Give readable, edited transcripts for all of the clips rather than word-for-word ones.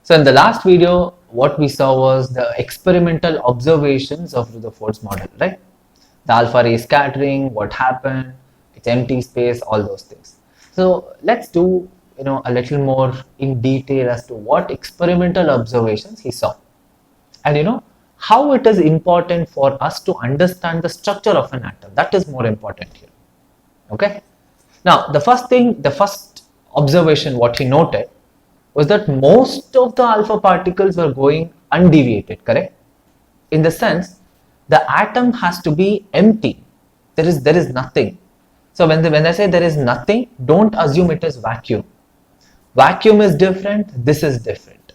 So in the last video, what we saw was the experimental observations of Rutherford's model, right? The alpha ray scattering, what happened, its empty space, all those things. So let's do a little more in detail as to what experimental observations he saw, and how it is important for us to understand the structure of an atom. That is more important here. Okay. Now the first observation what he noted was that most of the alpha particles were going undeviated, correct? In the sense, the atom has to be empty. There is nothing. So when I say there is nothing, don't assume it is vacuum. Vacuum is different, this is different.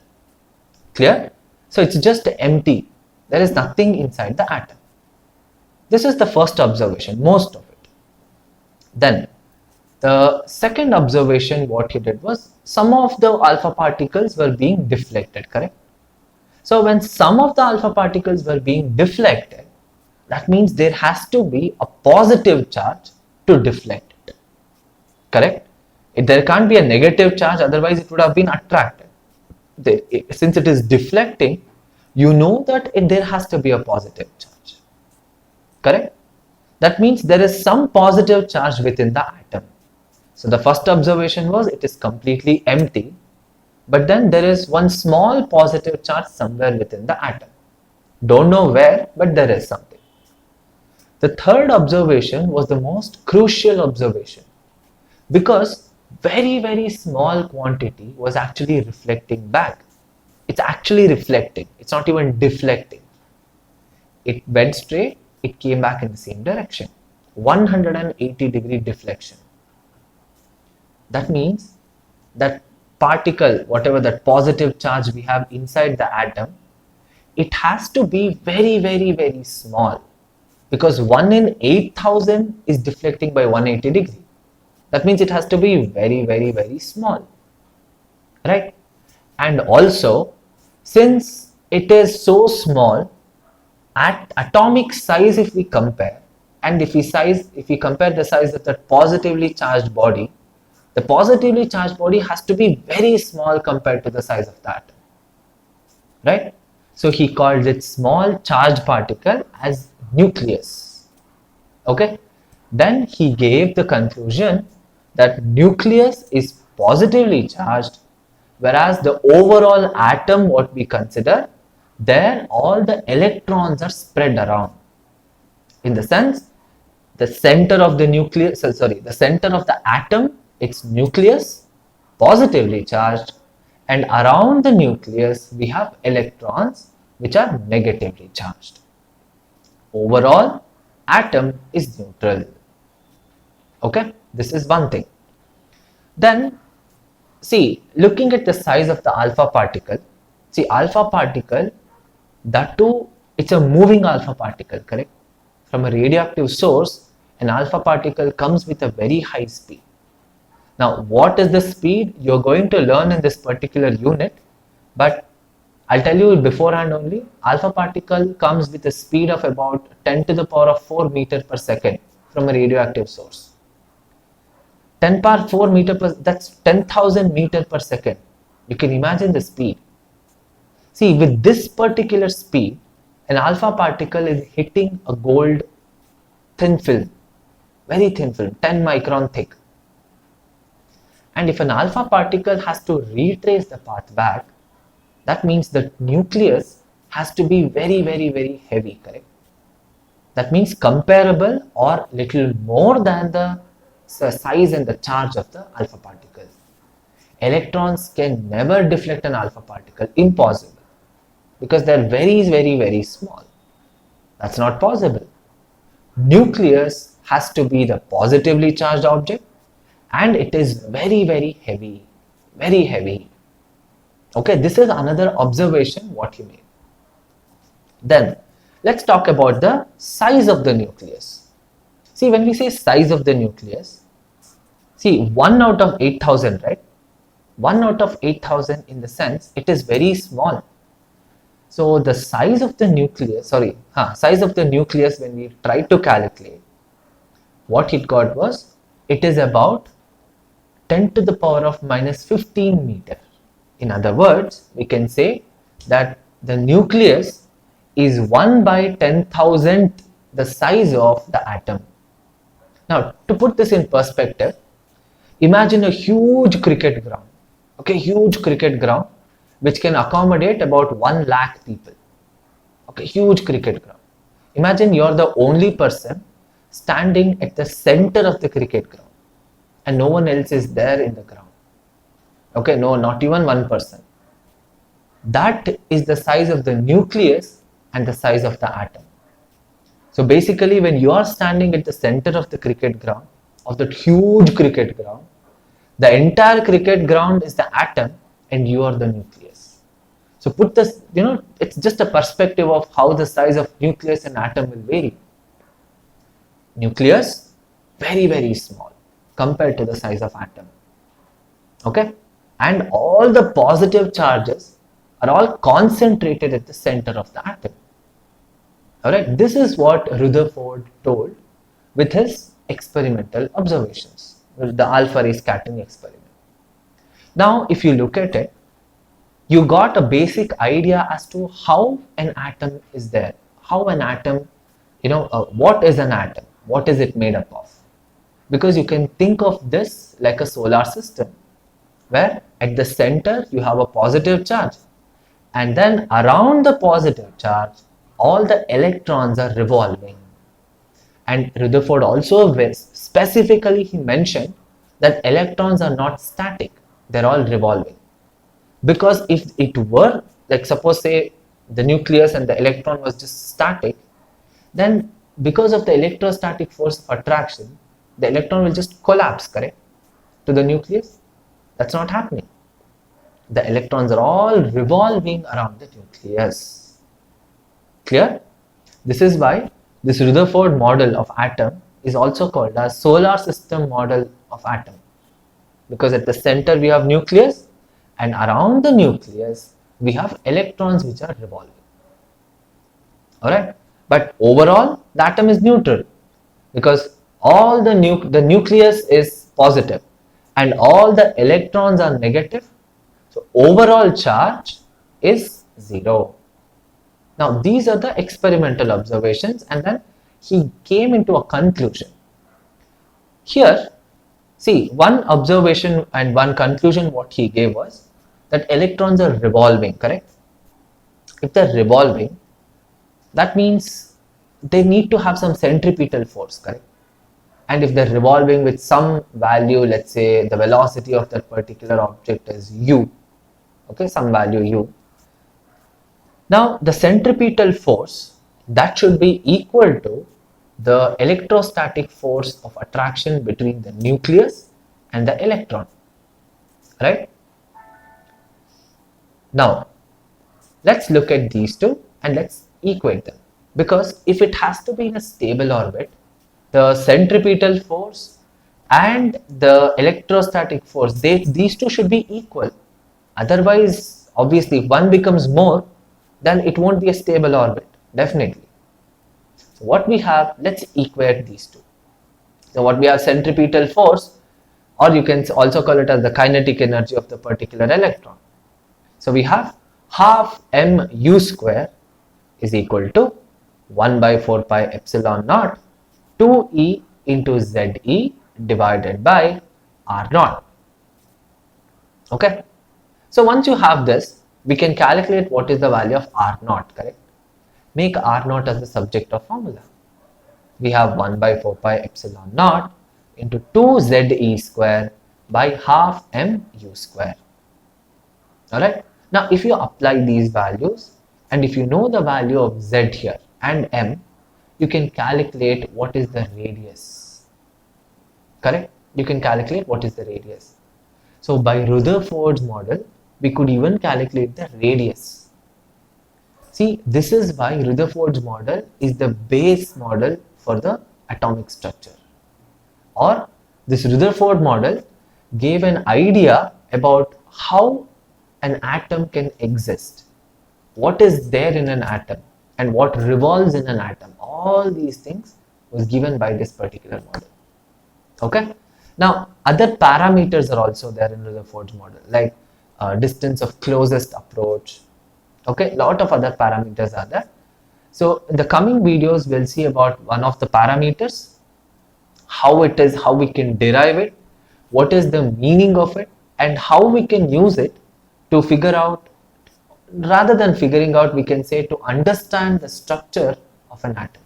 Clear? So it's just empty. There is nothing inside the atom. This is the first observation, most of it. Then the second observation what he did was some of the alpha particles were being deflected, correct? So when some of the alpha particles were being deflected, that means there has to be a positive charge to deflect it, correct? There can't be a negative charge, otherwise it would have been attracted. Since it is deflecting, you know that there has to be a positive charge, correct? That means there is some positive charge within the atom. So the first observation was it is completely empty, but then there is one small positive charge somewhere within the atom. Don't know where, but there is something. The third observation was the most crucial observation, because very small quantity was actually reflecting back. It's actually reflecting, it's not even deflecting. It went straight, it came back in the same direction. 180-degree deflection. That means that particle, whatever that positive charge we have inside the atom, it has to be very small, because 1 in 8,000 is deflecting by 180 degree. That means it has to be very small, right? And also, since it is so small, at atomic size if we compare, and if we compare the size of that positively charged body, the positively charged body has to be very small compared to the size of the atom, right? So he called it small charged particle as nucleus. Okay. Then he gave the conclusion that nucleus is positively charged, whereas the overall atom what we consider, there all the electrons are spread around. In the sense, the center of the nucleus, the center of the atom, its nucleus, positively charged, and around the nucleus we have electrons which are negatively charged. Overall, atom is neutral. Okay, this is one thing. Then, see, looking at the size of the alpha particle, see, alpha particle, that too, it's a moving alpha particle, correct? From a radioactive source, an alpha particle comes with a very high speed. Now, what is the speed? You're going to learn in this particular unit, but I'll tell you beforehand only. Alpha particle comes with a speed of about 10 to the power of 4 meter per second from a radioactive source. 10 power 4 meter per, that's 10,000 meter per second. You can imagine the speed. See, with this particular speed, an alpha particle is hitting a gold thin film, very thin film, 10 micron thick. And if an alpha particle has to retrace the path back, that means the nucleus has to be very heavy, correct? That means comparable or little more than the size and the charge of the alpha particle. Electrons can never deflect an alpha particle, impossible, because they are very small. That's not possible. Nucleus has to be the positively charged object, and it is very heavy, very heavy. Okay, this is another observation what he made. Then let's talk about the size of the nucleus. See, when we say size of the nucleus, see, 1 out of 8,000, right? 1 out of 8,000 in the sense it is very small. So the size of the nucleus, size of the nucleus when we tried to calculate, what it got was, it is about 10 to the power of minus 15 meter. In other words, we can say that the nucleus is 1 by 10,000 the size of the atom. Now, to put this in perspective, imagine a huge cricket ground, okay, huge cricket ground which can accommodate about 1 lakh people, okay, huge cricket ground. Imagine you're the only person standing at the center of the cricket ground and no one else is there in the ground, okay, no, not even one person. That is the size of the nucleus and the size of the atom. So basically, when you are standing at the center of the cricket ground, of that huge cricket ground, the entire cricket ground is the atom and you are the nucleus. So put this, it's just a perspective of how the size of nucleus and atom will vary. Nucleus, very, very small compared to the size of atom. Okay? And all the positive charges are all concentrated at the center of the atom. Alright, this is what Rutherford told with his experimental observations, the alpha ray scattering experiment. Now, if you look at it, you got a basic idea as to how an atom is there, how an atom, what is an atom, what is it made up of? Because you can think of this like a solar system, where at the center you have a positive charge, and then around the positive charge, all the electrons are revolving. And Rutherford also specifically he mentioned that electrons are not static, they're all revolving. Because if it were, like suppose say the nucleus and the electron was just static, then because of the electrostatic force of attraction, the electron will just collapse, correct, to the nucleus. That's not happening. The electrons are all revolving around the nucleus. Clear? This is why this Rutherford model of atom is also called as solar system model of atom, because at the center we have nucleus and around the nucleus we have electrons which are revolving. Alright, but overall the atom is neutral because all the nucleus is positive and all the electrons are negative, so overall charge is 0. Now these are the experimental observations, and then he came into a conclusion. Here, see, one observation and one conclusion what he gave was that electrons are revolving, correct? If they're revolving, that means they need to have some centripetal force, correct? And if they're revolving with some value, let's say the velocity of that particular object is u, okay, some value u. Now the centripetal force, that should be equal to the electrostatic force of attraction between the nucleus and the electron, right? Now let's look at these two and let's equate them, because if it has to be in a stable orbit, the centripetal force and the electrostatic force, these two should be equal. Otherwise, obviously, if one becomes more, then it won't be a stable orbit, definitely. So what we have, let's equate these two. So what we have, centripetal force, or you can also call it as the kinetic energy of the particular electron. So we have half mu square is equal to 1 by 4 pi epsilon naught 2e into ze divided by r naught. Okay. So once you have this, we can calculate what is the value of r naught, correct? Make r naught as the subject of formula. We have 1 by 4 pi epsilon naught into 2ze square by half mu square. Alright. Now if you apply these values and if you know the value of z here and m, you can calculate what is the radius. Correct? You can calculate what is the radius. So by Rutherford's model, we could even calculate the radius. See, this is why Rutherford's model is the base model for the atomic structure. Or this Rutherford model gave an idea about how an atom can exist, what is there in an atom and what revolves in an atom. All these things was given by this particular model. Okay. Now other parameters are also there in Rutherford's model, like distance of closest approach. Okay, lot of other parameters are there. So in the coming videos, we'll see about one of the parameters, how it is, how we can derive it, what is the meaning of it, and how we can use it to figure out, rather than figuring out, we can say to understand the structure of an atom.